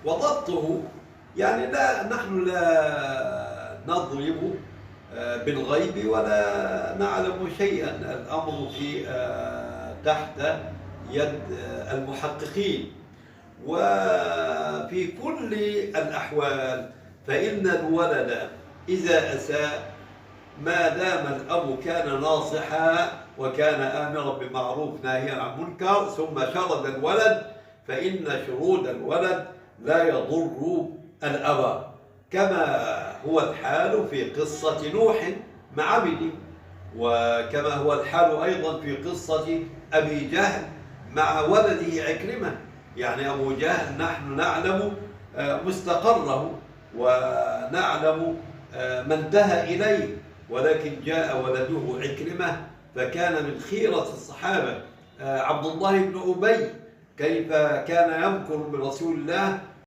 وضبطه يعني نحن لا نضرب بالغيب ولا نعلم شيئا، الأمر في تحت يد المحققين. وفي كل الأحوال فإن الولد إذا أساء، ما دام الأب كان ناصحا وكان آمرا بالمعروف ناهيا عن المنكر ثم شرد الولد، فإن شرود الولد لا يضر الأب، كما هو الحال في قصة نوح مع عبده، وكما هو الحال أيضا في قصة أبي جهل مع ولده عكرمة. يعني أبو جهل نحن نعلم مستقره ونعلم ما انتهى إليه، ولكن جاء ولده عكرمة فكان من خيرة الصحابة. عبد الله بن أبي كيف كان يمكر برسول الله